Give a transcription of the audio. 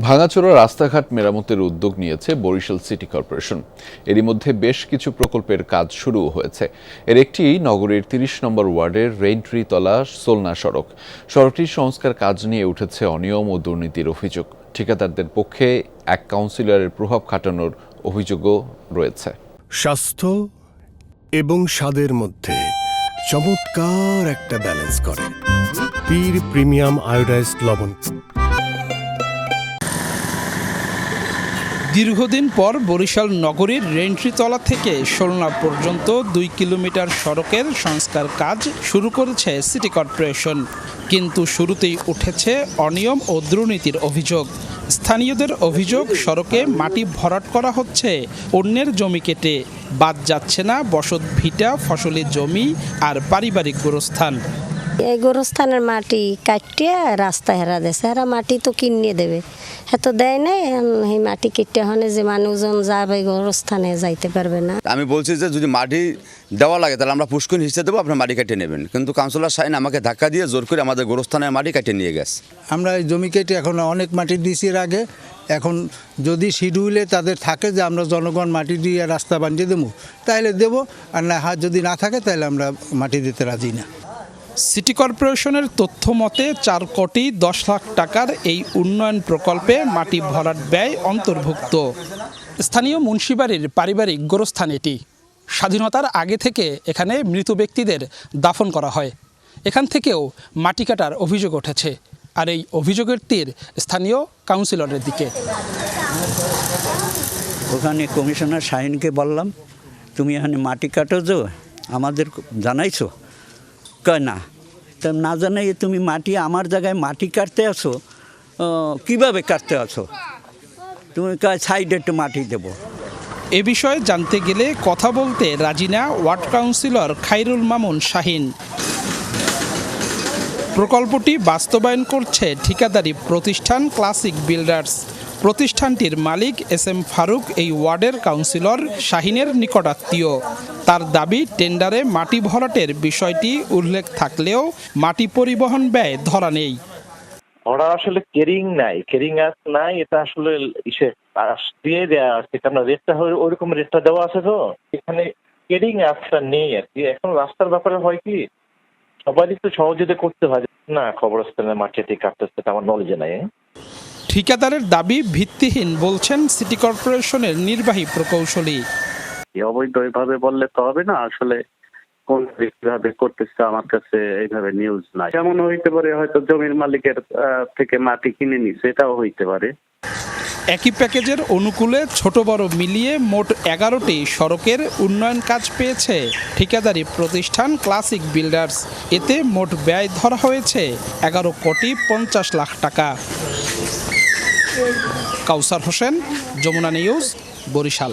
ভাঙাচোরা রাস্তাঘাট মেরামতের উদ্যোগ নিয়েছে বরিশাল সিটি কর্পোরেশন। এরই মধ্যে বেশ কিছু প্রকল্পের কাজ শুরু হয়েছে। এর একটি নগরীর ৩০ নম্বর ওয়ার্ডের রেইনট্রি তলা সোলনা সড়ক। সড়কটির সংস্কার কাজ নিয়ে উঠেছে অনিয়ম ও দুর্নীতির অভিযোগ। ঠিকাদারদের পক্ষে এক কাউন্সিলরের প্রভাব খাটানোর অভিযোগও রয়েছে। স্বাস্থ্য এবং স্বাদের মধ্যে চমৎকার একটা ব্যালেন্স করে পীর প্রিমিয়াম আয়োডাইজড লবণ। দীর্ঘদিন পর বরিশাল নগরীর রেইনট্রিতলা থেকে সোলনা পর্যন্ত ২ কিলোমিটার সড়কের সংস্কার কাজ শুরু করেছে সিটি কর্পোরেশন। কিন্তু শুরুতেই উঠেছে অনিয়ম ও দুর্নীতির অভিযোগ। স্থানীয়দের অভিযোগ, সড়কে মাটি ভরাট করা হচ্ছে অন্যের জমি কেটে, বাদ যাচ্ছে না বসত ভিটা, ফসলি জমি আর পারিবারিক গোরস্থান। এই গোরস্থানের মাটি কাটিয়ে রাস্তা হেরা দেছে, হেরা মাটি তো কিনে দেবে, এত দেয় নাই। এই মাটি কেটে হনে যে মানুষজন যাবে গোরস্থানে যাইতে পারবে না। আমি বলছি যে যদি মাটি দেওয়া লাগে তাহলে আমরা পুষ্করিণী হিসেবে দেবো, আপনার মাটি কেটে নেবেন। কিন্তু কাউন্সিলর সাহেব আমাকে ধাক্কা দিয়ে জোর করে আমাদের গোরস্থানের মাটি কেটে নিয়ে গেছে। আমরা এই জমি কেটে এখন অনেক মাটি দিয়েছি এর আগে। এখন যদি শিডিউলে তাদের থাকে যে আমরা জনগণ মাটি দিয়ে রাস্তা বানিয়ে দেবো, তাহলে দেবো, আর না যদি না থাকে তাহলে আমরা মাটি দিতে রাজি না। সিটি কর্পোরেশনের তথ্য মতে ৪ কোটি ১০ লাখ টাকার এই উন্নয়ন প্রকল্পে মাটি ভরাট ব্যয় অন্তর্ভুক্ত। স্থানীয় মুন্সিবাড়ির পারিবারিক গোরস্থান এটি। স্বাধীনতার আগে থেকে এখানে মৃত ব্যক্তিদের দাফন করা হয়। এখান থেকেও মাটি কাটার অভিযোগ উঠেছে, আর এই অভিযোগের তীর স্থানীয় কাউন্সিলরের দিকে। ওখানে কমিশনার শাহিনকে বললাম, তুমি এখানে মাটি কাটোছো, আমাদের জানাইছো? কয় না। তা না জানাই তুমি মাটি আমার জায়গায় মাটি কাটতে আসো, কিভাবে কাটতে আসো? তুমি কয় সাইডে একটু মাটি দেবো। এ বিষয়ে জানতে গেলে কথা বলতে রাজি না ওয়ার্ড কাউন্সিলর খাইরুল মামুন শাহিন। প্রকল্পটি বাস্তবায়ন করছে ঠিকাদারি প্রতিষ্ঠান ক্লাসিক বিল্ডার্স। প্রতিষ্ঠানটির মালিক এস.এম. ফারুক এই ওয়ার্ডের কাউন্সিলর শাহিনের নিকটাত্মীয়। তার দাবি, টেন্ডারে মাটি ভরাটের বিষয়টি উল্লেখ থাকলেও মাটি পরিবহন ব্যয় ধরা নেই। ওরা আসলে কেরিং নাই, কেরিং অ্যাপ নাই, এটা আসলে দিয়ে দেওয়া আছে, কারণ রেটটা ওইরকম রেটটা দেওয়া আছে, তো এখানে কেরিং অ্যাপটা নেই আর কি। এখন রাস্তার ব্যাপারে হয় কি, সবাই একটু সহযোগিতা করতে হয় না, কবরস্থানের মাটি কাটতেছে, আমার নলেজে নাই। ঠিকাদারের দাবি ভিত্তিহীন বলছেন সিটি কর্পোরেশনের নির্বাহী প্রকৌশলী। অবৈধভাবে বললে তো হবে না, আসলে কোন কিভাবে করতেছে আমার কাছে এইভাবে নিউজ নাই। যেমন হইতে পারে হয়তো জমির মালিকের থেকে মাটি কিনে নিছে, এটাও হইতে পারে। একই প্যাকেজের অনুকূলে ছোট বড় মিলিয়ে মোট 11টি সড়কের উন্নয়ন কাজ পেয়েছে ঠিকাদারি প্রতিষ্ঠান ক্লাসিক বিল্ডার্স। এতে মোট ব্যয় ধরা হয়েছে 11 কোটি 50 লাখ টাকা। কাউসার হোসেন, যমুনা নিউজ, বরিশাল।